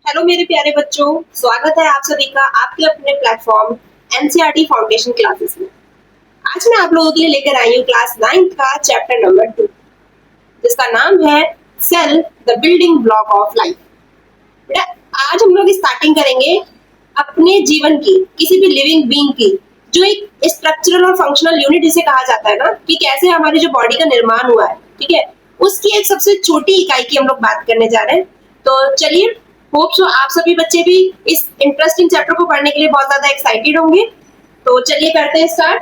Hello मेरे प्यारे बच्चों, स्वागत है आप सभी का आपके अपने प्लेटफॉर्म एनसीईआरटी फाउंडेशन क्लासेस में। आज मैं आप लोगों के लिए लेकर आई हूँ क्लास 9th का चैप्टर नंबर 2, जिसका नाम है cell the building block of life. बेटा, आज हम लोग स्टार्टिंग करेंगे अपने जीवन की, किसी भी लिविंग बीइंग की, जो एक स्ट्रक्चरल और फंक्शनल यूनिट जिसे कहा जाता है ना, कि कैसे हमारी जो बॉडी का निर्माण हुआ है, ठीक है, उसकी एक सबसे छोटी इकाई की हम लोग बात करने जा रहे हैं। तो चलिए, होप सो आप सभी बच्चे भी इस इंटरेस्टिंग चैप्टर को पढ़ने के लिए बहुत ज्यादा एक्साइटेड होंगे। तो चलिए करते हैं start.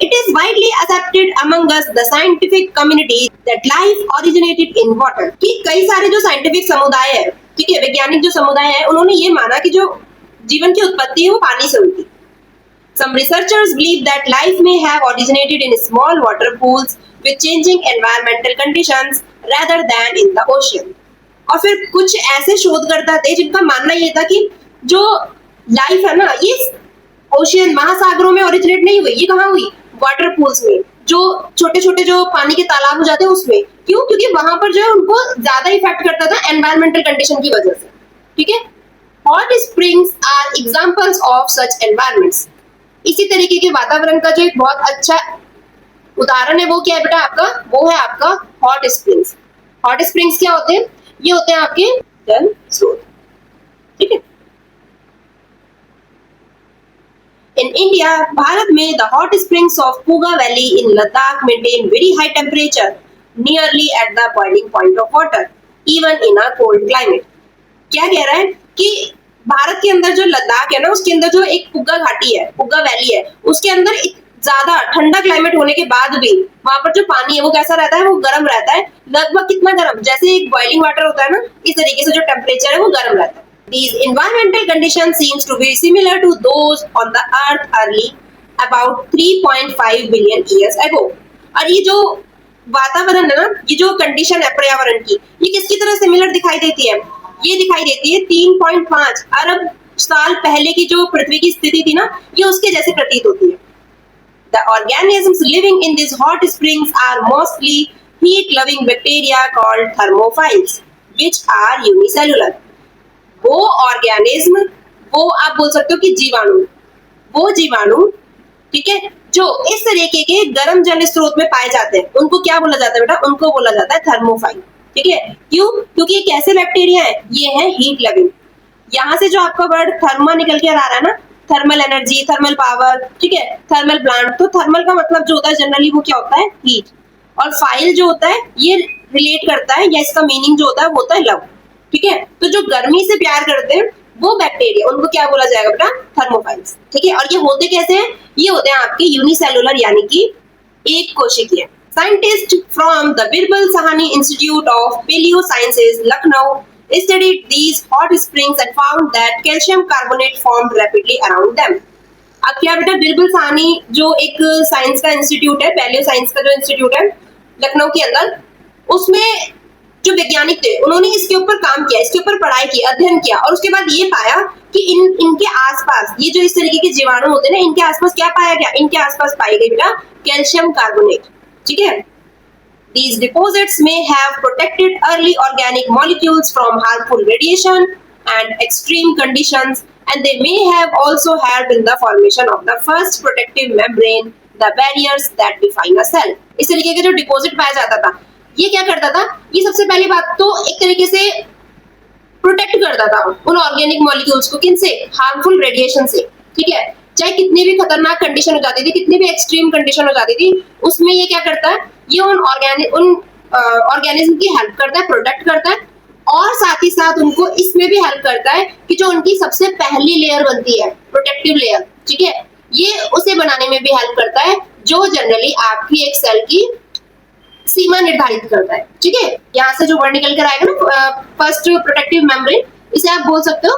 It is widely accepted among us the scientific community that life originated in water। कि कई सारे जो साइंटिफिक समुदाय है, ठीक है, वैज्ञानिक जो समुदाय है, उन्होंने ये माना कि जो जीवन की उत्पत्ति है वो पानी से हुई थी। Some researchers believe that life may have originated in small water pools with changing environmental conditions rather than in the ocean। और फिर कुछ ऐसे शोधकर्ता थे जिनका मानना ये था कि जो लाइफ है ना, ये ओशियन महासागरों में ओरिजिनेट नहीं हुई। ये कहाँ हुई? वाटर पूल्स में, जो छोटे छोटे जो पानी के तालाब हो जाते हैं उसमें। क्यों? क्योंकि वहां पर जो है उनको ज्यादा इफेक्ट करता था एनवायरमेंटल कंडीशन की वजह से। ठीक है, hot springs are examples of such environments. इसी तरीके के वातावरण का जो एक बहुत अच्छा उदाहरण है वो क्या है बेटा आपका? वो है आपका हॉट स्प्रिंग्स। हॉट स्प्रिंग्स क्या होते हैं? ये होते हैं आपके जल स्रोत। ठीक है, इन इंडिया, भारत में the hot springs of Puga valley in Ladakh maintain very high temperature nearly at the boiling point of water even in a cold climate. क्या कह रहा है कि भारत के अंदर जो लद्दाख है ना, उसके अंदर जो एक पुग्गा घाटी है, पुग्गा वैली है, उसके अंदर ज्यादा ठंडा क्लाइमेट होने के बाद भी वहां पर जो पानी है वो कैसा रहता है? वो गर्म रहता है। लगभग कितना गर्म? जैसे एक बॉइलिंग वाटर होता है ना, इस तरीके से जो टेम्परेचर है वो गर्म रहता है। These environmental conditions seems to be similar to those on the earth early about 3.5 billion years ago। और ये जो वातावरण है ना, ये जो कंडीशन है पर्यावरण की, ये किसकी तरह सिमिलर दिखाई देती है? ये दिखाई देती है 3.5 अरब साल पहले की जो पृथ्वी की स्थिति थी ना, ये उसके जैसे प्रतीत होती है। The organisms living in these hot springs are mostly heat-loving bacteria called thermophiles, which are unicellular। वो ऑर्गेनिज्म, वो आप बोल सकते हो कि जीवाणु, वो जीवाणु, ठीक है, जो इस तरीके के गर्म जल स्रोत में पाए जाते हैं, उनको क्या बोला जाता है बेटा? उनको बोला जाता है थर्मोफाइल। ठीक है, क्यों? क्योंकि ये कैसे बैक्टीरिया है? ये है हीट लविंग। यहाँ से जो आपका वर्ड थर्मा निकल के आ रहा है ना, थर्मल एनर्जी, थर्मल पावर, ठीक है, थर्मल प्लांट। तो थर्मल का मतलब जो होता है जनरली वो क्या होता है? हीट। और फाइल जो होता है ये रिलेट करता है, या इसका मीनिंग जो होता है वो होता है लव। ठीक है, तो जो गर्मी से प्यार करते हैं वो बैक्टीरिया, उनको क्या बोला जाएगा बेटा? थर्मोफाइल्स। ठीक है, और ये होते कैसे हैं? ये होते हैं आपके यूनिसेलुलर, यानी कि एक कोशिकीय। Scientist from the Birbal Sahni institute of paleo sciences Lucknow studied these hot springs and found that calcium carbonate formed rapidly around them। अब क्या बेटा, बिरबल साहनी जो एक साइंस का इंस्टीट्यूट है, पैलियो साइंस का जो इंस्टीट्यूट है लखनऊ के अंदर, उसमें जो वैज्ञानिक थे उन्होंने इसके ऊपर काम किया, इसके ऊपर पढ़ाई की, अध्ययन किया, और उसके बाद ये पाया कि इनके आसपास ये जो इस तरीके के जीवाणु होते हैं ना, इनके आसपास क्या पाया गया? इनके आसपास पाई गई बेटा कैल्शियम कार्बोनेट। ठीक है, these deposits may have protected early organic molecules from harmful radiation and extreme conditions, and they may have also helped in the formation of the first protective membrane, the barriers that define a cell। इस तरीके के जो deposit पाया जाता था, ये क्या करता था? ये सबसे पहली बात तो एक तरीके से प्रोटेक्ट करता था उन ऑर्गेनिक मॉलिक्यूल्स को। किनसे? हार्मफुल रेडिएशन से। ठीक है, चाहे कितनी भी खतरनाक कंडीशन हो जाती थी, कितनी भी एक्सट्रीम कंडीशन हो जाती थी, उसमें ये क्या करता है? ये उन ऑर्गेनिज्म की हेल्प करता है, प्रोटेक्ट करता है, और साथ ही साथ उनको इसमें भी हेल्प करता है कि जो उनकी सबसे पहली लेयर बनती है, प्रोटेक्टिव लेयर, ठीक है, ये उसे बनाने में भी हेल्प करता है, जो जनरली आपकी एक सेल की सीमा निर्धारित करता है। ठीक है, यहाँ से जो वर्ड निकल कर आएगा ना, फर्स्ट प्रोटेक्टिव मेम्ब्रेन, इसे आप बोल सकते हो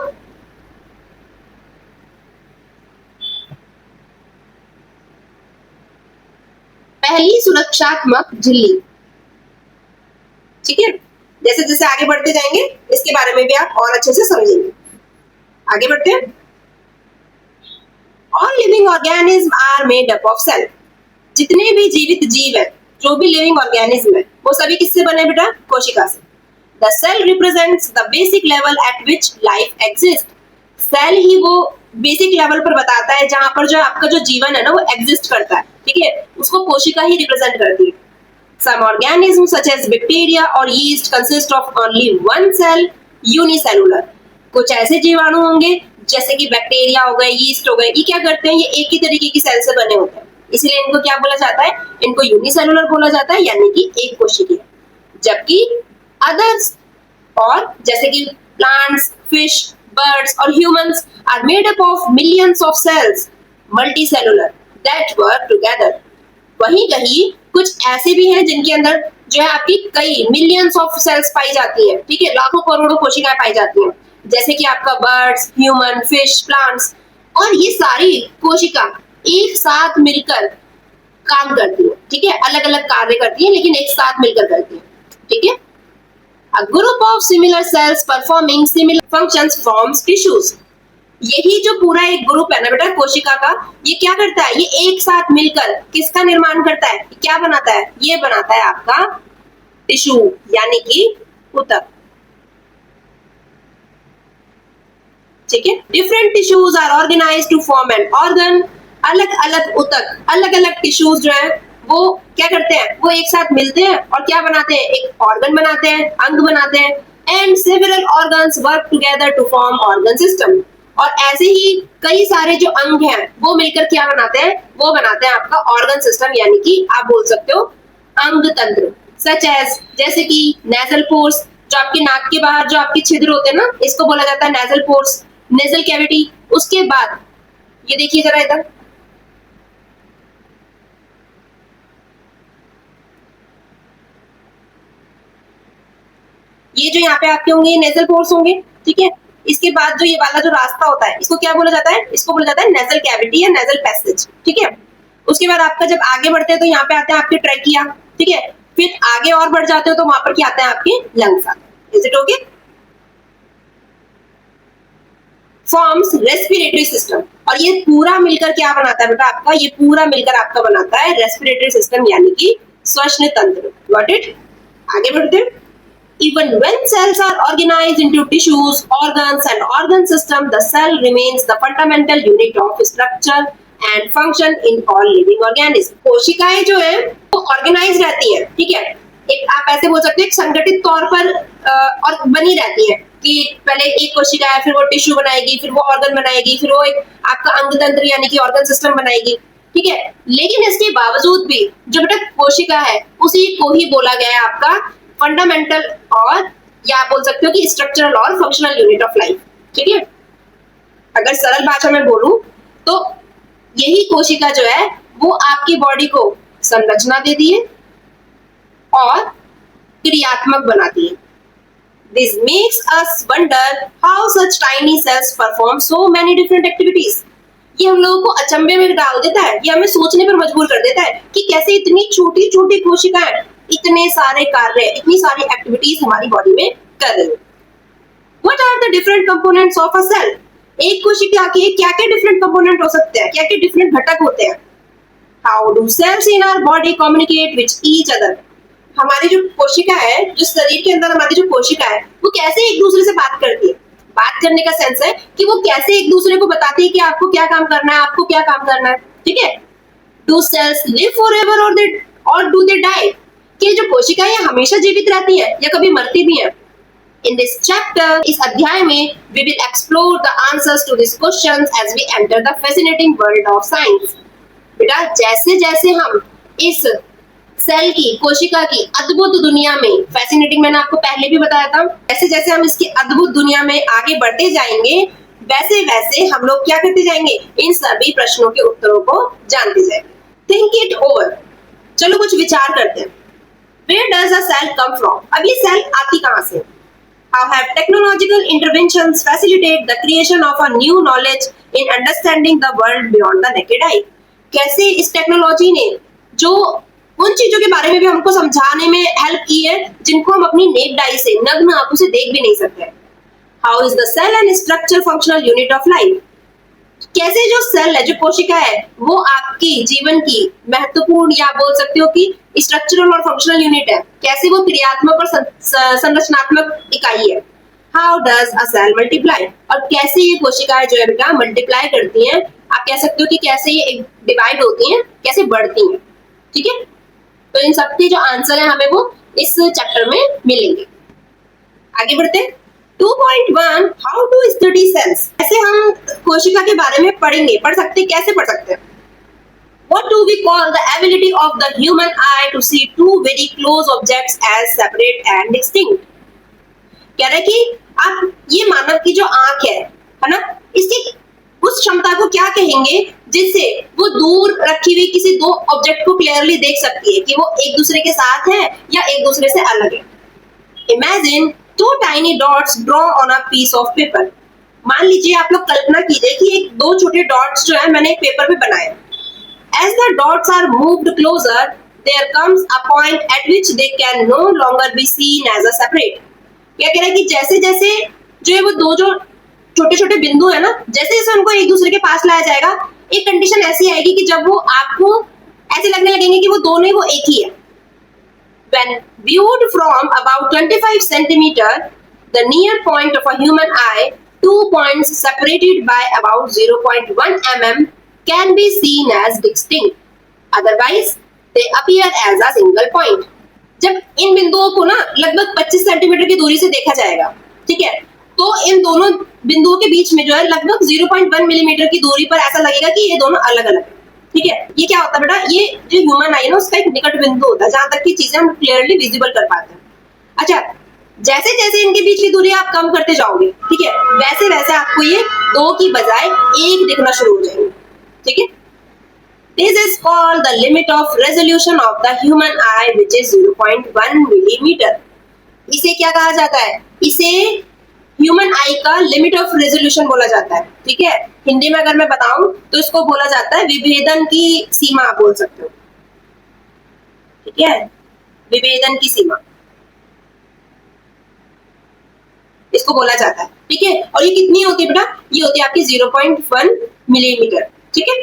पहली सुरक्षात्मक झिल्ली। ठीक है, जैसे जैसे आगे बढ़ते जाएंगे इसके बारे में भी आप और अच्छे से समझेंगे। आगे बढ़ते हैं। All living organism are made up of cell. जितने भी जीवित जीव है, जो भी लिविंग ऑर्गेनिज्म है, वो सभी किससे बने बेटा? कोशिका से। The cell represents the basic level at which life exists. Cell ही वो बेसिक लेवल पर बताता है जहां पर जो आपका जो जीवन है ना वो एग्जिस्ट करता है, ठीक है, उसको कोशिका ही रिप्रेजेंट करती है. Some organisms such as bacteria or yeast consist of only one cell, unicellular. कुछ ऐसे जीवाणु होंगे जैसे कि बैक्टीरिया हो गए, यीस्ट हो गए, ये क्या करते हैं, ये एक ही तरीके की सेल से बने होते हैं, इसलिए इनको क्या बोला जाता है, इनको यूनिसेलुलर बोला जाता है, यानी कि एक कोशिकीय. जबकि अदर्स और जैसे कि plants, fish, birds or humans are made up of millions of cells, multicellular, that work together. वहीं कहीं कुछ ऐसे भी हैं जिनके अंदर जो है आपकी कई मिलियंस ऑफ सेल्स पाई जाती है, ठीक है, लाखों करोड़ों कोशिकाएं पाई जाती हैं, जैसे कि आपका बर्ड्स, ह्यूमन, फिश, प्लांट्स, और ये सारी कोशिका एक साथ मिलकर काम करती है, ठीक है, अलग अलग कार्य करती है लेकिन एक साथ मिलकर करती है, ठीक है. A group of similar cells performing similar functions forms tissues. यही जो पूरा एक ग्रुप है ना बेटा कोशिका का, ये क्या करता है, ये एक साथ मिलकर किसका निर्माण करता है, क्या बनाता है, ये बनाता है आपका टिश्यू, यानी कि ऊतक. ठीक है. Different tissues are organised to form an organ. अलग अलग ऊतक, अलग अलग टिश्यूज जो है वो क्या करते हैं, वो एक साथ मिलते हैं और क्या बनाते हैं, एक ऑर्गन बनाते हैं, अंग बनाते हैं. And several organs work together to form organ system. और ऐसे ही कई सारे जो अंग हैं वो मिलकर क्या बनाते हैं, वो बनाते हैं आपका ऑर्गन सिस्टम, यानी कि आप बोल सकते हो अंग तंत्र. सच एज जैसे कि नेजल पोर्स, जो आपके नाक के बाहर जो आपके छिद्र होते हैं ना, इसको बोला जाता है नेजल पोर्स, नेजल कैविटी. उसके बाद ये देखिए जरा इधर, ये जो यहाँ पे आपके होंगे नेजल पोर्स होंगे, ठीक है. इसके बाद जो ये वाला जो रास्ता होता है इसको क्या बोला जाता है, इसको बोला जाता है नेजल कैविटी या नेजल पैसेज, ठीक है. उसके बाद आपका जब आगे बढ़ते हैं तो यहाँ पे आते हैं आपके ट्रैकिया, ठीक है. फिर आगे और बढ़ जाते हो तो वहां पर क्या आते हैं आपके लंग्स आते हैं. Is it okay. Forms respiratory system. और ये पूरा मिलकर क्या बनाता है बेटा आपका, ये पूरा मिलकर आपका बनाता है रेस्पिरेटरी सिस्टम, यानी कि श्वसन तंत्र. Got it. आगे बढ़ते हैं. Even when cells are organized into tissues, organs and organ system, the cell remains the fundamental unit of structure and function in all living organisms. कोशिकाएं जो है वो ऑर्गेनाइज रहती है, ठीक है. एक आप ऐसे बोल सकते हैं संगठित तौर पर और बनी रहती है कि पहले एक कोशिका है, फिर वो टिश्यू बनाएगी, फिर वो ऑर्गन बनाएगी, फिर वो एक आपका अंग तंत्र यानी कि ऑर्गन सिस्टम बनाएगी, ठीक है. लेकिन इसके बावजूद भी जो बेटा कोशिका है उसी को ही बोला गया है आपका फंडामेंटल और या आप बोल सकते हो कि स्ट्रक्चरल और फंक्शनल यूनिट ऑफ लाइफ, ठीक है. अगर सरल भाषा में बोलूं तो यही कोशिका जो है वो आपकी बॉडी को संरचना देती है और क्रियात्मक बनाती है. This makes us wonder how such tiny cells perform so many different activities. ये हम लोगों को अचंभे में डाल देता है, ये हमें सोचने पर मजबूर कर देता है कि कैसे इतनी छोटी छोटी कोशिकाएं इतने सारे कार्य, इतनी सारी एक्टिविटीज हमारी बॉडी में कर रही है. What are the different components of a cell? एक कोशिका के क्या क्या डिफरेंट कंपोनेंट हो सकते हैं, क्या क्या डिफरेंट घटक होते हैं. How do cells in our body communicate with each other? हमारी जो कोशिका है, जो शरीर के अंदर हमारी जो कोशिका है, वो कैसे एक दूसरे से बात करती है. बात करने का सेंस है कि वो कैसे एक दूसरे को बताती है कि आपको क्या काम करना है, आपको क्या काम करना है, ठीक है. Do cells live forever or do they die? कि जो कोशिकाएं हमेशा जीवित रहती है या कभी मरती भी है. इन दिस चैप्टर, इस अध्याय में we will explore the answers to this questions as we enter the fascinating world of science. बेटा जैसे जैसे हम इस सेल की, कोशिका की अद्भुत दुनिया में, फैसिनेटिंग मैंने आपको पहले भी बताया था, जैसे जैसे हम इसकी अद्भुत दुनिया में आगे बढ़ते जाएंगे वैसे वैसे हम लोग क्या करते जाएंगे, इन सभी प्रश्नों के उत्तरों को जानते जाएंगे. Think it over. चलो कुछ विचार करते हैं. Where does a cell come from? अब ये सेल आती कहाँ से? How have technological interventions facilitate the creation of a new knowledge in understanding the world beyond the naked eye? कैसे इस टेक्नोलॉजी ने जो उन चीजों के बारे में भी हमको समझाने में हेल्प की है जिनको हम अपनी नेक्ड आई से, नग्न आंखों से देख भी नहीं सकते. How is the cell and structure functional unit of life? कैसे जो सेल है, जो कोशिका है, वो आपकी जीवन की महत्वपूर्ण या बोल सकते हो कि स्ट्रक्चरल और फंक्शनल यूनिट है, कैसे वो क्रियात्मक और संरचनात्मक इकाई है। How does a cell multiply, और कैसे ये कोशिकाएं जो है बेटा मल्टीप्लाई करती हैं, आप कह सकते हो कि कैसे ये डिवाइड होती हैं, कैसे बढ़ती हैं। ठीक है, तो इन सबके जो आंसर है हमें वो इस चैप्टर में मिलेंगे। आगे बढ़ते हैं। 2.1 हाउ टू स्टडी सेल्स, ऐसे हम कोशिका के बारे में पढ़ सकते, कैसे पढ़ सकते हैं। What do we call the ability of the human eye to see two very close objects as separate and distinct? कह रहे कि आप ये मानव की जो आंख है ना, इसकी उस क्षमता को क्या कहेंगे जिससे वो दूर रखी हुई किसी दो ऑब्जेक्ट को क्लियरली देख सकती है कि वो एक दूसरे के साथ है या एक दूसरे से अलग है। Imagine two tiny dots draw on a piece of paper. मान लीजिए, आप लोग कल्पना कीजिए कि एक दो छोटे डॉट्स जो है मैंने एक पेपर पे बनाए। As the dots are moved closer, there comes a point at which they can no longer be seen as a separate. क्या कह रहा है कि जैसे जैसे जो है वो दो जो छोटे छोटे बिंदु है ना, जैसे जैसे उनको एक दूसरे के पास लाया जाएगा, एक कंडीशन ऐसी आएगी कि जब वो आपको ऐसे लगने लगेंगे कि वो दोनों ही वो एक ही है। When viewed from about 25 centimeter, the near point of a human eye, 2 points separated by about 0.1 mm can be seen as distinct. Otherwise, they appear as a single point. जब इन बिंदुओं को ना लगभग 25 सेंटीमीटर की दूरी से देखा जाएगा, ठीक है, तो इन दोनों बिंदुओं के बीच में जो है लगभग 0.1 मिलीमीटर की दूरी पर ऐसा लगेगा कि ये दोनों अलग अलग है। ठीक है, ये क्या होता है बेटा, ये जो ह्यूमन आई है ना, उसका एक निकट बिंदु होता है जहां तक की चीजें हम क्लियरली विजिबल कर पाते हैं। अच्छा, जैसे जैसे इनके बीच की दूरी आप कम करते जाओगे, ठीक है, वैसे वैसे आपको ये दो की बजाय एक दिखना शुरू हो जाएंगे। ठीक है, this is called the limit of resolution of the human eye, which is 0.1 millimeter. इसे क्या कहा जाता है, इसे ह्यूमन आई का लिमिट ऑफ रेजोल्यूशन बोला जाता है। ठीक है, हिंदी में अगर मैं बताऊं तो इसको बोला जाता है विभेदन की सीमा, आप बोल सकते हो। ठीक है, विभेदन की सीमा इसको बोला जाता है। ठीक है, और ये कितनी होती है बेटा, ये होती है आपकी 0.1 मिलीमीटर। ठीक है,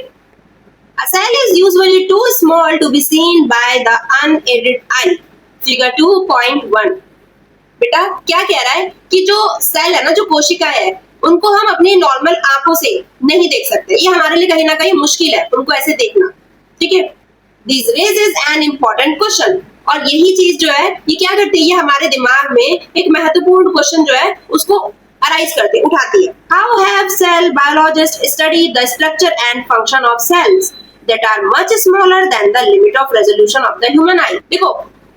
a cell is usually too small to be seen by the unaided eye. Figure 2.1. बेटा क्या कह रहा है कि जो सेल है ना, जो कोशिका है, उनको हम अपनी नॉर्मल आंखों से नहीं देख सकते। ये हमारे लिए कहीं ना कहीं मुश्किल है उनको ऐसे देखना। ठीक है, this raises an important question. और यही चीज जो है ये क्या करती है, ये हमारे दिमाग में एक महत्वपूर्ण क्वेश्चन जो है उसको अराइज करती, उठाती है। How have cell biologists studied the structure and function of cells that are much smaller than the limit of resolution of the human eye? देखो,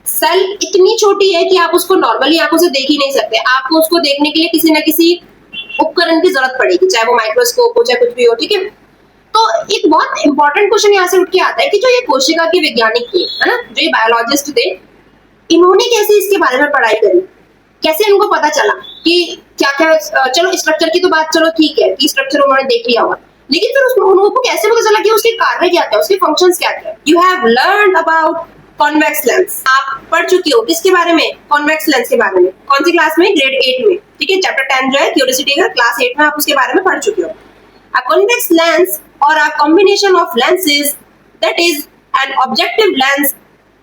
सेल इतनी छोटी है कि आप उसको नॉर्मली आंखों से देख ही नहीं सकते। आपको उसको देखने के लिए किसी न किसी उपकरण की जरूरत पड़ेगी, चाहे वो माइक्रोस्कोप हो चाहे कुछ भी हो। ठीक है, तो एक बहुत इंपॉर्टेंट क्वेश्चन यहाँ से उठ के आता है कि जो ये कोशिका के वैज्ञानिक थे, है ना, जो ये बायोलॉजिस्ट थे, इन्होंने कैसे इसके बारे में पढ़ाई करी, कैसे इनको पता चला कि क्या क्या, चलो स्ट्रक्चर की तो बात चलो ठीक है कि स्ट्रक्चर उन्होंने देख लिया होगा, लेकिन फिर उनको कैसे पता चला कि उसके कार्य क्या क्या, उसके फंक्शंस क्या क्या। You have learned about convex lens, आप पढ़ चुके हो किसके बारे में, कॉन्वेक्स लेंस के बारे में। कौन सी क्लास में, ग्रेड 8 में। ठीक है, चैप्टर 10 जो है क्यूरियोसिटी का, क्लास 8 में आप उसके बारे में पढ़ चुके हो। अ कॉन्वेक्स लेंस और a combination of lenses that is an objective lens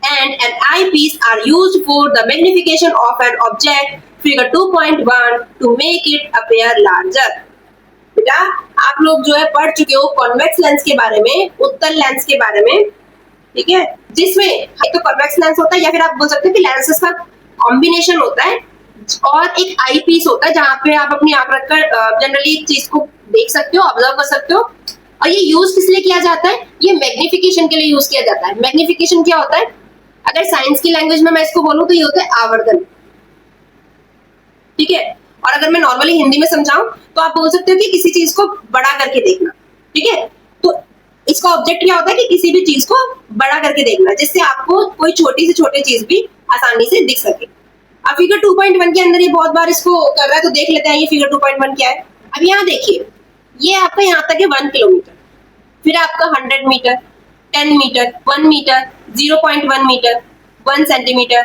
and an eyepiece are used for the magnification of an object, figure 2.1, to make it appear larger. बेटा आप लोग जो है पढ़ चुके हो कॉन्वेक्स लेंस के बारे में, उत्तल लेंस के बारे में। ठीक है, जिसमें एक तो कॉन्वेक्स लेंस होता है या फिर आप बोल सकते हो कि लेंसेस का कॉम्बिनेशन होता है, और एक आई पीस होता है जहां पे आप अपनी आंख रखकर जनरली चीज को देख सकते हो, ऑब्जर्व कर सकते हो। और ये यूज किस लिए किया जाता है, ये मैग्निफिकेशन के लिए यूज किया जाता है। मैग्निफिकेशन क्या होता है, अगर साइंस की लैंग्वेज में मैं इसको बोलूं तो ये होता है आवर्धन। ठीक है, और अगर मैं नॉर्मली हिंदी में समझाऊं तो आप बोल सकते हो कि किसी चीज को बड़ा करके देखना। ठीक है, तो इसका ऑब्जेक्ट क्या होता है कि किसी भी चीज को बड़ा करके देखना, जिससे आपको कोई छोटी से छोटी चीज भी आसानी से दिख सके। अब फिगर 2.1 के अंदर ये बहुत बार इसको कर रहा है, तो देख लेते हैं ये फिगर 2.1 क्या है। अब यहाँ देखिए, ये आपका यहाँ तक है 1 किलोमीटर, फिर आपका 100 metre, 10 metre, 1 metre, 0.1 metre, 1 centimetre,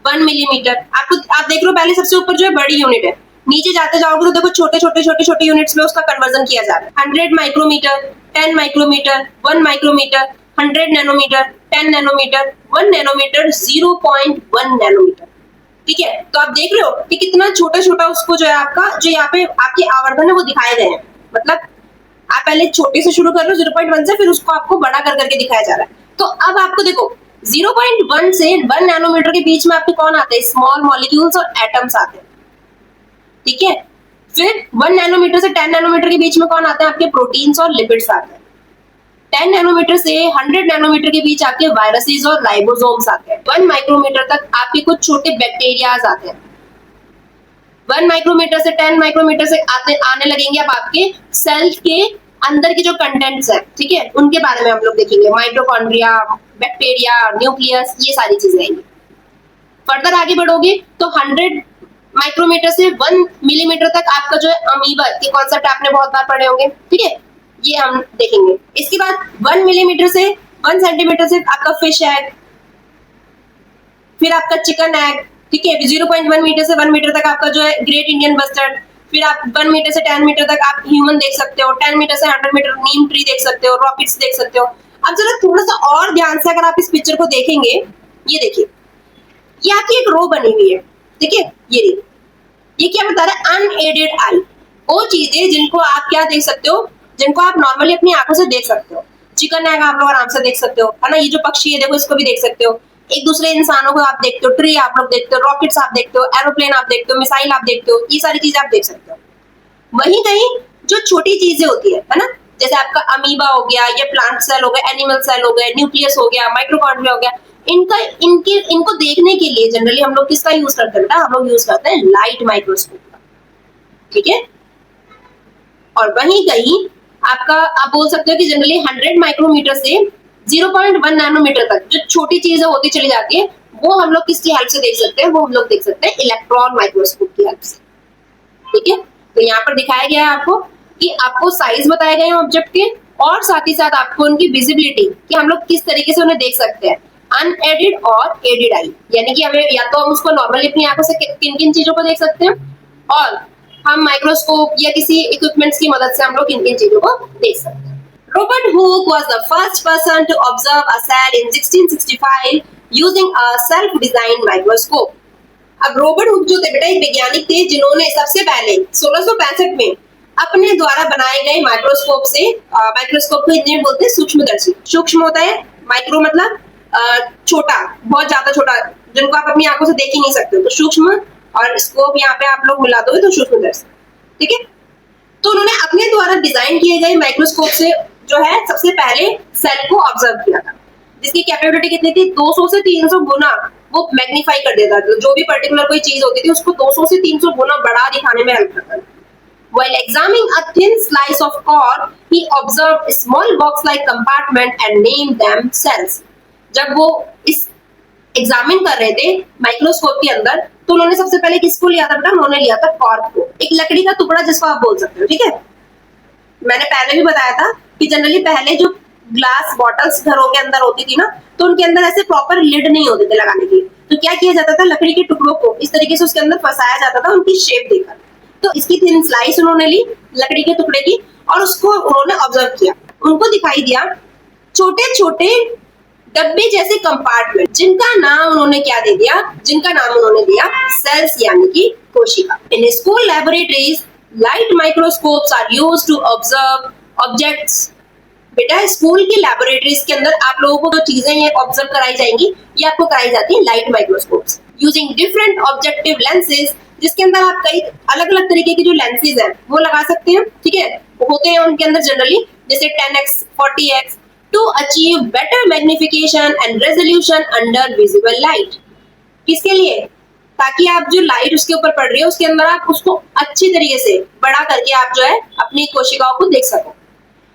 1 millimetre. आप देख लो, पहले सबसे ऊपर जो है बड़ी यूनिट है, नीचे जाते जाओगे तो देखो छोटे छोटे छोटे छोटे यूनिट्स में उसका कन्वर्जन किया जा रहा है। 100 micrometre, 10 micrometre, 1 micrometre, 100 nanometre, 10 nanometre, 1 nanometre, 0.1 nanometre. ठीक है, तो आप देख रहे हो कि कितना छोटा छोटा उसको जो है आपका जो यहाँ पे आपके आवर्धन है वो दिखाए गए हैं। मतलब आप पहले छोटे से शुरू कर रहे हो 0.1 से, फिर उसको आपको बड़ा कर करके दिखाया जा रहा है। तो अब आपको देखो 0.1 से 1 नैनोमीटर के बीच में आपके कौन आते हैं, स्मॉल मॉलिक्यूल्स और एटम्स आते हैं। ठीक है, फिर 1 नैनोमीटर से 10 नैनोमीटर के बीच में कौन आते हैं, आपके प्रोटीन्स और लिपिड्स आते हैं। 10 नैनोमीटर से 100 नैनोमीटर के बीच आपके वायरसेस और राइबोसोम्स आते हैं। 1 माइक्रोमीटर तक आपके कुछ छोटे बैक्टीरियाज आते हैं। 1 माइक्रोमीटर से 10 माइक्रोमीटर से आने लगेंगे अब आपके सेल के अंदर के जो कंटेंट्स है, ठीक है, उनके बारे में हम लोग देखेंगे। माइटोकॉन्ड्रिया, बैक्टीरिया, न्यूक्लियस, ये सारी चीजें आएंगी। फर्दर आगे बढ़ोगे तो 100 माइक्रोमीटर से 1 मिलीमीटर तक आपका जो है अमीबा के कॉन्सेप्ट आपने बहुत बार पढ़े होंगे। ठीक है, ये हम देखेंगे। इसके बाद 1 मिलीमीटर से 1 सेंटीमीटर से आपका फिश एग, फिर आपका चिकन एग। ठीक है, 0.1 मीटर से 1 मीटर तक आपका जो है ग्रेट इंडियन बस्टर्ड। फिर आप 1 मीटर से 10 मीटर तक आप ह्यूमन देख सकते हो। 10 मीटर से 100 मीटर नीम ट्री देख सकते हो, रॉकेट्स देख सकते हो। अब जरा थोड़ा सा और ध्यान से अगर आप इस पिक्चर को देखेंगे, ये देखिए, ये आपकी एक रो बनी हुई है। ठीक है, ये क्या बता रहा है, अनएडेड आई, वो चीजें जिनको आप क्या देख सकते हो, जिनको आप नॉर्मली अपनी आंखों से देख सकते हो। चिकन एग आप लोग आराम से देख सकते हो, है ना। ये जो पक्षी है देखो, इसको भी देख सकते हो। एक दूसरे इंसानों को आप देखते हो, ट्री आप लोग देखते हो, रॉकेट्स आप देखते हो, एरोप्लेन आप देखते हो, मिसाइल आप देखते हो, ये सारी चीजें आप देख सकते हो। वहीं कहीं जो छोटी चीजें होती है ना, जैसे आपका अमीबा हो गया, या प्लांट सेल हो गया, एनिमल सेल हो गया, न्यूक्लियस हो गया, माइटोकॉन्ड्रिया हो गया, इनको देखने के लिए जनरली हम लोग किसका यूज करते हैं, हम लोग यूज करते हैं लाइट माइक्रोस्कोप का। ठीक है, और वहीं कहीं आपका आप बोल सकते हो कि जनरली 100 माइक्रोमीटर से 0.1 नैनोमीटर तक जो छोटी चीजें होती चली जाती है, वो हम लोग किसकी हेल्प से देख सकते हैं, वो हम लोग देख सकते हैं इलेक्ट्रॉन माइक्रोस्कोप की हेल्प से। ठीक है, तो यहाँ पर दिखाया गया है आपको कि आपको साइज बताए गए हैं ऑब्जेक्ट के, और साथ ही साथ आपको उनकी विजिबिलिटी कि हम लोग किस तरीके से उन्हें देख सकते हैं, अनएडेड और एडेड आई। यानी कि हमें या तो हम उसको नॉर्मली अपनी आंखों से किन किन चीजों को देख सकते हैं, और हम माइक्रोस्कोप या किसी इक्विपमेंट्स की मदद से हम लोग किन किन चीजों को देख सकते हैं। Robert Hooke was the first person to observe a cell in 1665 using a self-designed microscope. अब रॉबर्ट हुक जो थे बेटा एक वैज्ञानिक थे जिन्होंने सबसे पहले 1665 में अपने द्वारा बनाए गए माइक्रोस्कोप से, माइक्रोस्कोप को हिंदी में बोलते हैं सूक्ष्मदर्शी। सूक्ष्म होता है, माइक्रो मतलब छोटा, बहुत ज्यादा छोटा, जिनको आप अपनी आंखों से देख ही नहीं सकते, तो सूक्ष्म, और स्कोप यहाँ पे आप लोग मिला दोगे तो सूक्ष्मदर्शी। ठीक है, तो उन्होंने अपने द्वारा डिजाइन किए गए माइक्रोस्कोप से जो है सबसे पहले सेल को ऑब्जर्व किया था, जिसकी कैपेबिलिटी कितनी थी, 200 से 300 गुना वो मैग्नीफाई कर देता था। जो भी पर्टिकुलर कोई चीज होती थी उसको 200 से 300 गुना बड़ा दिखाने में हेल्प करता था। While examining a thin slice of cord, he observed a small box-like compartment and named them cells. जब वो इस एग्जामिन कर रहे थे माइक्रोस्कोप के अंदर, तो उन्होंने सबसे पहले किसको लिया था बेटा, उन्होंने लिया था कॉर्क को, एक लकड़ी का टुकड़ा जिसको आप बोल सकते हो। ठीक है, मैंने पहले भी बताया था कि जनरली पहले जो ग्लास बॉटल्स घरों के अंदर होती थी ना, तो उनके अंदर ऐसे प्रॉपर लिड नहीं होते थे लगाने के, तो क्या किया जाता था, लकड़ी के टुकड़ों को इस तरीके से उसके अंदर फंसाया जाता था उनकी शेप देकर। तो इसकी थिन स्लाइस उन्होंने ली लकड़ी के टुकड़े की, और उसको उन्होंने ऑब्जर्व किया। उनको दिखाई दिया छोटे छोटे डब्बे जैसे कंपार्टमेंट, जिनका नाम उन्होंने क्या दे दिया, जिनका नाम उन्होंने दिया सेल्स, यानी कि कोशिका। In school laboratories light microscopes are used to observe objects. बेटा स्कूल की लैबोरेटरीज के अंदर आप लोगों को जो चीजें ये ऑब्जर्व कराई जाएंगी, ये आपको कराई जाती है light microscopes using different objective lenses, जिसके अंदर आप कई अलग अलग तरीके की जो लेंसेज है वो लगा सकते हैं। ठीक है, वो होते हैं उनके अंदर जनरली जैसे 10x 40x to achieve better magnification and resolution under visible light. किसके लिए, ताकि आप जो लाइट उसके ऊपर पड़ रही है उसके अंदर आप उसको अच्छी तरीके से बड़ा करके आप जो है अपनी कोशिकाओं को देख सको।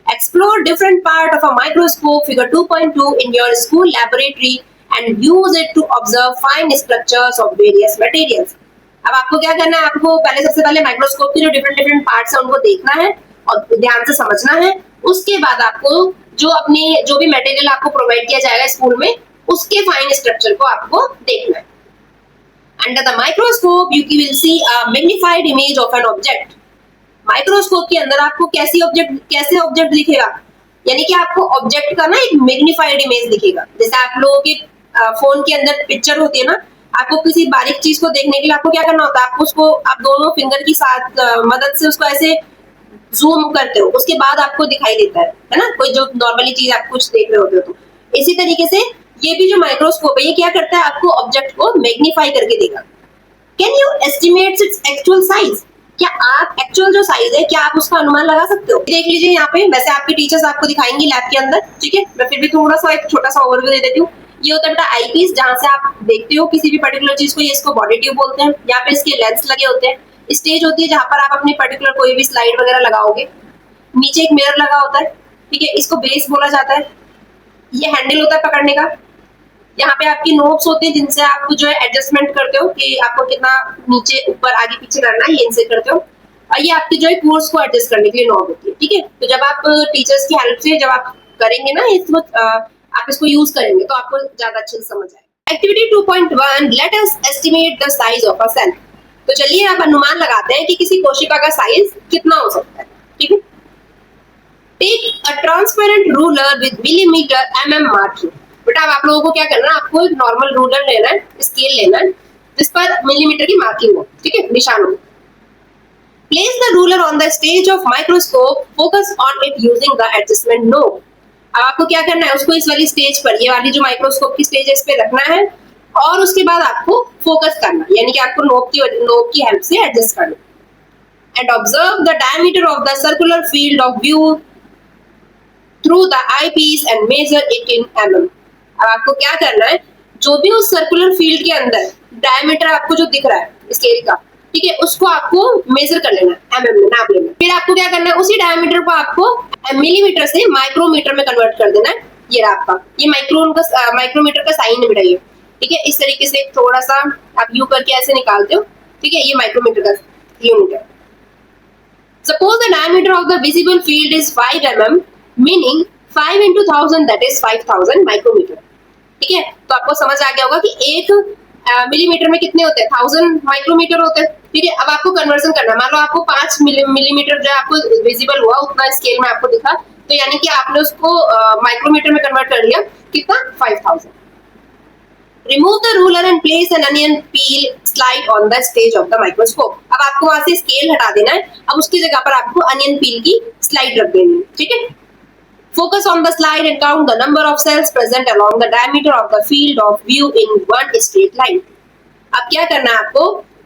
Explore different part of a microscope figure 2.2 in your school laboratory and use it to observe fine structures of various materials. अब आपको क्या करना है, आपको सबसे पहले माइक्रोस्कोप के जो डिफरेंट पार्ट्स है उनको देखना है और ध्यान से समझना है। उसके बाद आपको जो भी मटेरियल आपको प्रोवाइड किया जाएगा स्कूल में, उसके फाइन स्ट्रक्चर को आपको देखना है। Under the microscope you will see a magnified image of an object. Microscope के अंदर आपको कैसे ऑब्जेक्ट दिखेगा, यानी कि आपको ऑब्जेक्ट का ना एक मैग्नीफाइड इमेज दिखेगा। जैसे आप लोगों के फोन के अंदर पिक्चर होती है ना, आपको किसी बारीक चीज को देखने के लिए आपको क्या करना होता है, आपको उसको आप दोनों फिंगर की साथ मदद से उसको ऐसे जूम करते हो, उसके बाद आपको दिखाई देता है ना, कोई जो नॉर्मली चीज आप कुछ देख रहे होते हो। तो इसी तरीके से ये भी जो माइक्रोस्कोप है ये क्या करता है, आपको ऑब्जेक्ट को मैग्नीफाई करके देगा। Can you estimate its actual size? क्या आप एक्चुअल जो साइज है क्या आप उसका अनुमान लगा सकते हो? देख लीजिए यहाँ पे, वैसे आपके टीचर्स आपको दिखाएंगे लैब के अंदर, ठीक है, मैं फिर भी थोड़ा सा एक छोटा सा ओवरव्यू दे देती हूँ। ये होता है बेटा आई पीस, जहां से आप देखते हो किसी भी पर्टिकुलर चीज को, ये इसको बॉडी ट्यूब बोलते हैं। यहाँ पे इसके लेंस लगे होते हैं। स्टेज होती है जहां पर आप अपनी पर्टिकुलर कोई भी स्लाइड वगैरह लगाओगे। नीचे एक मिरर लगा होता है, ठीक है, इसको बेस बोला जाता है। ये हैंडल होता है पकड़ने का। यहाँ पे आपकी नोब्स होती है जिनसे आप जो है एडजस्टमेंट करते हो कि आपको कितना नीचे ऊपर आगे पीछे करना है, ये इनसे करते हो। और ये आपकी जो है कोर्स को एडजस्ट करने के लिए नॉब होती है, ठीक है। तो जब आप टीचर्स की हेल्प से जब आप करेंगे ना इसको, आप इसको यूज करेंगे तो आपको ज्यादा अच्छे से समझ आएगा। Activity 2.1, let us estimate the size of a cell. तो चलिए आप अनुमान लगाते हैं कि किसी कोशिका का साइज कितना हो सकता है, ठीक है। Take a transparent ruler with millimetre mm marking. बेटा अब आप लोगों को क्या करना है, आपको एक नॉर्मल रूलर लेना है, स्केल लेना है जिस पर मिलीमीटर की मार्किंग हो, ठीक है, निशान हो। Place the ruler on the stage of microscope. Focus on it using the adjustment knob. अब आपको क्या करना है, उसको इस वाली स्टेज पर, ये वाली जो माइक्रोस्कोप की स्टेज है इस पे रखना है और उसके बाद आपको फोकस करना, यानी कि आपको नोब की हेल्प से एडजस्ट करना। And observe the diameter of the circular field of view through the eyepiece and measure it in mm. अब आपको क्या करना है, जो भी उस सर्कुलर फील्ड के अंदर डायमीटर आपको जो दिख रहा है स्केल का, ठीक है, उसको आपको मेजर कर लेना है, mm में नाप लेना। फिर आपको क्या करना है, उसी डायमीटर को आपको मिलीमीटर से माइक्रोमीटर में कन्वर्ट कर देना है। ये आपका ये माइक्रोमीटर का साइन है बेटा ये, ठीक है। इस तरीके से थोड़ा सा आप यू करके ऐसे निकालते हो, ठीक है, ये माइक्रोमीटर का यूनिट है। Suppose the diameter of the visible field is 5 mm, meaning 5 into 1000 that is 5000 micrometre, ठीक है। तो आपको समझ आ गया होगा कि एक मिलीमीटर में कितने होते हैं, 1000 माइक्रोमीटर होते हैं, ठीक है। अब आपको कन्वर्जन करना, मान लो आपको 5 मिलीमीटर जो आपको विजिबल हुआ उतना स्केल में आपको दिखा, तो यानी कि आपने उसको माइक्रोमीटर में कन्वर्ट कर लिया, कितना, 5000। Remove the ruler and place N onion peel slide on the stage of the microscope. अब आपको वहां से स्केल हटा देना है, अब उसकी जगह पर आपको अनियन पील की स्लाइड रख देनी है, ठीक है। Focus on the slide and count the number of cells present along the diameter of the field of view in one straight line. अब क्या करना है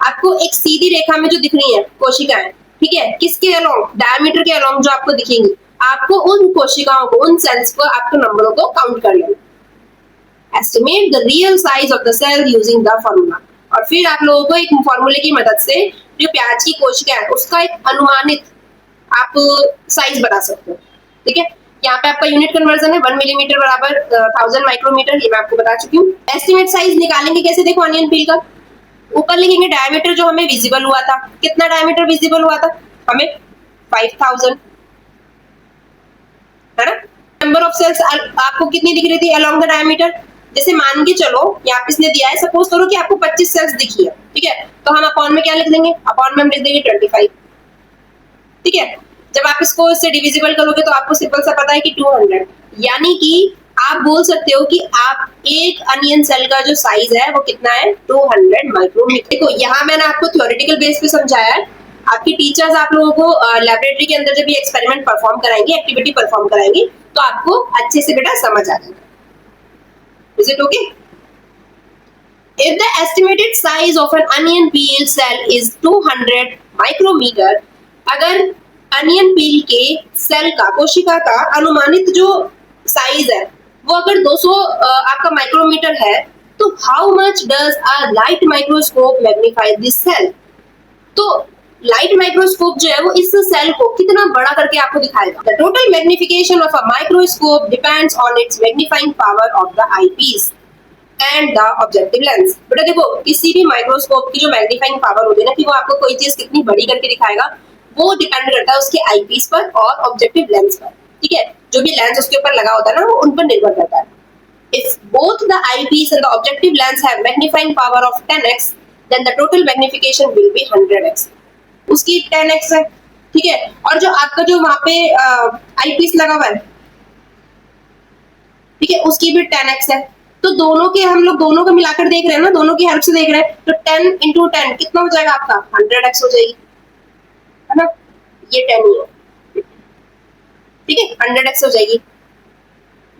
आपको एक सीधी रेखा में जो दिख रही है कोशिकाएं, ठीक है, किसके अलोंग, डायमीटर के अलोंग जो आपको दिखेंगी, आपको उन कोशिकाओं को, उन सेल्स को, आपको नंबरों को काउंट कर लेना। Estimate the real size of the cell using the formula. और फिर आप लोगों को एक फॉर्मूले की मदद से जो प्याज की कोशिका है उसका एक अनुमानित आप साइज बना सकते हो, ठीक है। यहाँ पे आपका यूनिट कन्वर्जन है 1 मिलीमीटर बराबर 1000 माइक्रोमीटर, ये मैं आपको बता चुकी हूँ। एस्टिमेट साइज निकालेंगे कैसे, देखो अनियन पील का ऊपर लिखेंगे डायमीटर जो हमें विजिबल हुआ था, कितना डायमीटर विजिबल हुआ था हमें, 5000, है ना। नंबर ऑफ सेल्स आपको कितनी दिख रही थी अलोंग द डायमीटर, जैसे मान के चलो यहाँ पे इसने दिया है, सपोज करो कि आपको 25 सेल्स दिखी है, ठीक है, तो हम अपॉन में क्या लिख देंगे, अपॉन में हम लिख देंगे 25, ठीक है। जब आप इसको इससे डिविजिबल करोगे तो आपको सिंपल सा पता है कि 200, यानी कि आप बोल सकते हो कि आप एक अनियन सेल का जो साइज है वो कितना है, 200 माइक्रोमीटर। देखो यहाँ मैंने आपको थ्योरेटिकल बेस पे समझाया है, आपकी टीचर्स आप लोगों को लैबोरेटरी के अंदर जब ये एक्सपेरिमेंट परफॉर्म कराएंगे, एक्टिविटी परफॉर्म कराएंगे, तो आपको अच्छे से बेटा समझ आ जाएगा। Is it okay? If the estimated size of an onion peel cell is 200 micrometer, अगर अनियन पील के सेल का, कोशिका का अनुमानित जो साइज है वो अगर 200 आपका माइक्रोमीटर है, तो how much does a light microscope magnify this cell. तो लाइट माइक्रोस्कोप जो है वो इस सेल को कितना बड़ा करके आपको दिखाएगा। The total magnification of a microscope depends on it's magnifying power of the eyepiece and the objective lens. बेटा देखो किसी भी माइक्रोस्कोप की जो मैग्नीफाइंग पावर होती है ना, कि वो आपको कोई चीज कितनी बड़ी करके दिखाएगा, वो डिपेंड करता है उसके आईपीस पर और ऑब्जेक्टिव लेंस पर, ठीक है। जो भी लेंस उसके ऊपर लगा होता है ना, वो उन पर निर्भर करता है। If both the eyepiece and the objective lens have magnifying power of 10x, then the total magnification will be 100x। उसकी 10x है, ठीक है। और जो आपका जो वहां पे आईपीस लगा हुआ है, ठीक है, उसकी भी 10x है, तो दोनों के हम लोग दोनों को मिलाकर देख रहे हैं ना, दोनों की हेल्प से देख रहे हैं, तो 10 इंटू 10 कितना हो जाएगा आपका 100x हो जाएगी, है ना, ये 10 ही है, ठीक है, 100x हो जाएगी.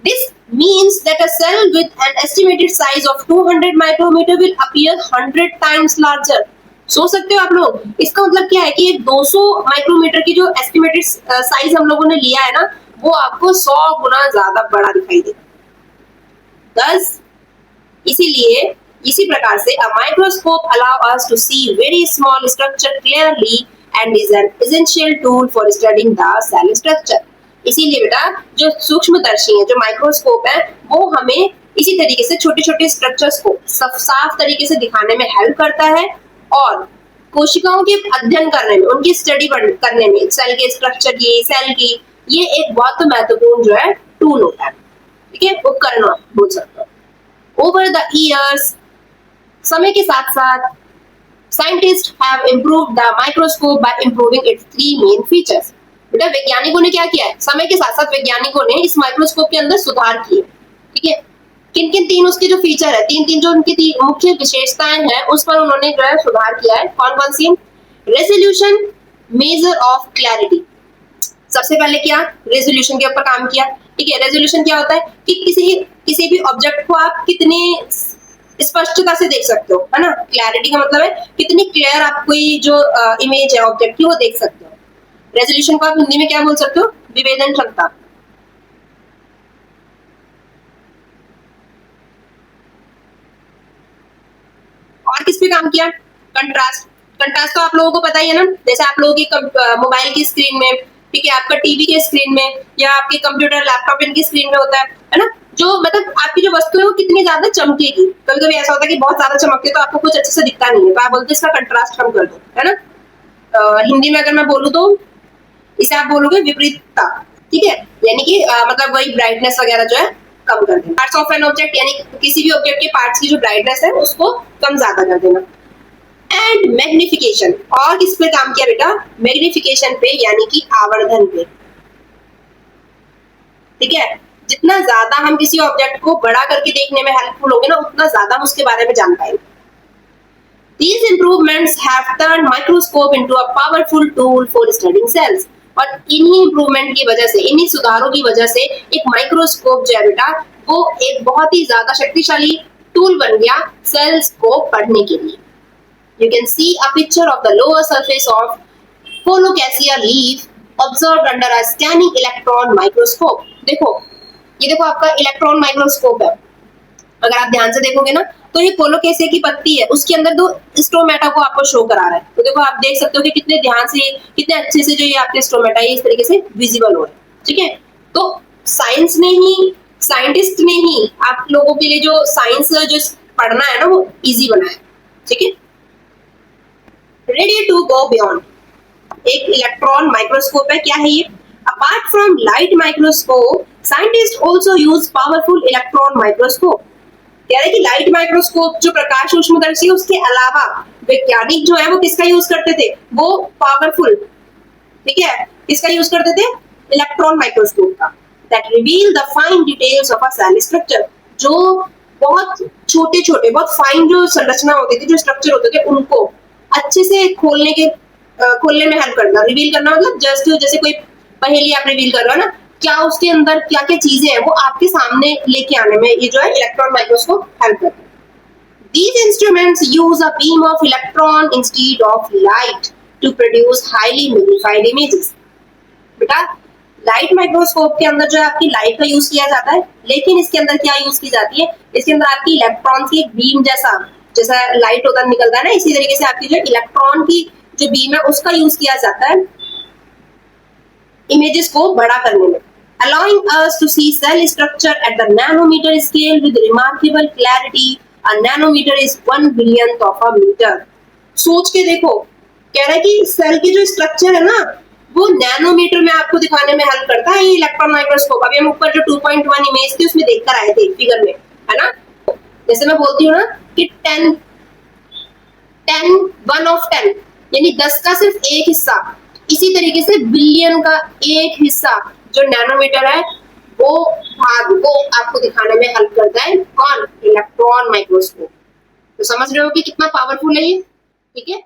This means that a cell with an estimated size of 200 micrometer will appear 100 times larger. सोच सकते हो आप लोग, इसका मतलब क्या है कि 200 माइक्रोमीटर की जो एस्टिमेटेड साइज हम लोगों ने लिया है ना, वो आपको 100 गुना ज्यादा बड़ा दिखाई देगा. Thus, इसीलिए इसी प्रकार से a microscope allow us to see very small structure clearly and is an essential tool for studying the cell structure. इसीलिए बेटा जो सूक्ष्मदर्शी है, जो माइक्रोस्कोप है, वो हमें इसी तरीके से छोटे छोटे स्ट्रक्चर्स को साफ तरीके से दिखाने में हेल्प करता है और कोशिकाओं के अध्ययन करने में, उनकी स्टडी करने में, सेल के स्ट्रक्चर की, सेल की, ये एक बहुत महत्वपूर्ण जो है टूल होता है, ठीक है, उपकरण बोल सकते हो. ओवर द ईयर्स, समय के साथ साथ, scientist have improved the microscope bye improving it's 3 main features. बेटा वैज्ञानिकों ने क्या किया है, समय के साथ साथ वैज्ञानिकों ने इस माइक्रोस्कोप के अंदर सुधार किए, ठीक है. किन किन तीन उसके जो फीचर है, तीन जो उनकी मुख्य विशेषताएं हैं, उस पर उन्होंने जो है सुधार किया है. कौन कौन सी? Resolution, measure of clarity. सबसे पहले क्या, रेजोल्यूशन के ऊपर काम किया, ठीक है. रेजोल्यूशन क्या होता है कि किसी भी ऑब्जेक्ट को आप कितने स्पष्टता से देख सकते हो, है ना. क्लैरिटी का मतलब है कितनी क्लियर आप कोई जो इमेज है ऑब्जेक्ट की वो देख सकते हो. रेजोल्यूशन को आप हिंदी में क्या बोल सकते हो, विभेदन क्षमता. और किस पे काम किया, कंट्रास्ट. कंट्रास्ट तो आप लोगों को पता ही है ना, जैसे आप लोगों की मोबाइल की स्क्रीन में, ठीक है, आपका टीवी के स्क्रीन में या आपके कंप्यूटर लैपटॉप इनकी स्क्रीन में होता है ना, जो मतलब आपकी जो वस्तु है वो कितनी ज्यादा चमकेगी. कभी कभी ऐसा होता है कि बहुत ज्यादा चमकती है तो आपको कुछ अच्छे से दिखता नहीं है, तो आप बोलते हैं इसका कंट्रास्ट कम कर दो, है ना. हिंदी में अगर मैं बोलूँ तो इसे आप बोलोगे विपरीतता, ठीक है, यानी कि मतलब वही ब्राइटनेस वगैरह जो है कम कर देना. पार्ट्स ऑफ एन ऑब्जेक्ट, यानी किसी भी ऑब्जेक्ट के पार्ट्स की जो ब्राइटनेस है उसको कम ज्यादा कर देना. एंड मैग्निफिकेशन, और किस पे काम किया बेटा, मैग्निफिकेशन पे, यानी कि आवर्धन पे, ठीक है. जितना ज्यादा हम किसी ऑब्जेक्ट को बड़ा करके देखने में हेल्पफुल होंगे ना, उतना ज्यादा हम उसके बारे में जान पाएंगे. These improvements have turned microscope into a powerful tool for studying cells. और इन्हीं इम्प्रूवमेंट की वजह से, इन्हीं सुधारों की वजह से एक माइक्रोस्कोप जो है बेटा, वो एक बहुत ही ज्यादा शक्तिशाली टूल बन गया सेल्स को पढ़ने के लिए. You can see a picture of the lower surface of Colocasia leaf observed under a scanning electron microscope. देखो, ये देखो आपका इलेक्ट्रॉन माइक्रोस्कोप है. अगर आप ध्यान से देखोगे ना, तो ये कोलोकेसिया की पत्ती है, उसके अंदर दो स्टोमेटा को आपको शो करा रहा है. तो देखो आप देख सकते हो कि कितने ध्यान से, कितने अच्छे से जो ये आपके स्टोमेटा है इस तरीके से विजिबल हो रहे हैं, ठीक है. तो साइंस ने ही, साइंटिस्ट ने ही आप लोगों के लिए जो साइंस जो पढ़ना है ना, वो इजी बनाया, ठीक है. रेडी टू गो बियॉन्ड, एक इलेक्ट्रॉन माइक्रोस्कोप है. क्या है ये? Apart from light microscope, scientist also use powerful electron microscope. कह रहे कि लाइट माइक्रोस्कोप जो प्रकाश सूक्ष्मदर्शी, उसके अलावा वैज्ञानिक जो है वो किसका यूज करते थे, वो पावरफुल, ठीक है, किसका यूज करते थे, इलेक्ट्रॉन माइक्रोस्कोप का. That reveal the fine details of a cell structure, जो बहुत छोटे छोटे, बहुत फाइन जो संरचना होती थी, जो स्ट्रक्चर होते थे, उनको अच्छे से खोलने में हेल्प करना. रिवील करना मतलब जस्ट जैसे कोई पहेली आप रिवील कर रहे हो ना, क्या उसके अंदर क्या क्या चीजें हैं वो आपके सामने लेके आने में ये जो है इलेक्ट्रॉन माइक्रोस्कोप हेल्प करता है. These instruments use a beam of electron instead of light to produce highly magnified images. बेटा लाइट माइक्रोस्कोप के अंदर जो है आपकी लाइट का यूज किया जाता है, लेकिन इसके अंदर क्या यूज की जाती है, इसके अंदर आपकी इलेक्ट्रॉन की एक बीम जैसा लाइट होता निकलता है ना, इसी तरीके से आपकी जो इलेक्ट्रॉन की जो बीम है उसका यूज किया जाता है इमेजेस को बड़ा करने में, allowing us to see cell structure at the nanometer scale with remarkable clarity. A nanometer is 1 billionth of a meter. सोच के देखो, कह रहा है कि सेल की जो स्ट्रक्चर है ना, वो नैनोमीटर में आपको दिखाने में हेल्प करता है ये इलेक्ट्रॉन माइक्रोस्कोप. अभी हम ऊपर जो 2.1 इमेज थी उसमें देखकर आए थे फिगर में, है ना. जैसे मैं बोलती हूँ ना कि 10 1 of 10 यानी 10 का सिर्फ एक हिस्सा, इसी तरीके से बिलियन का एक हिस्सा जो नैनोमीटर है वो भाग को आपको दिखाने में हेल्प करता है कौन? Electron microscope. तो समझ रहे हो कि कितना पावरफुल है ये, ठीक है।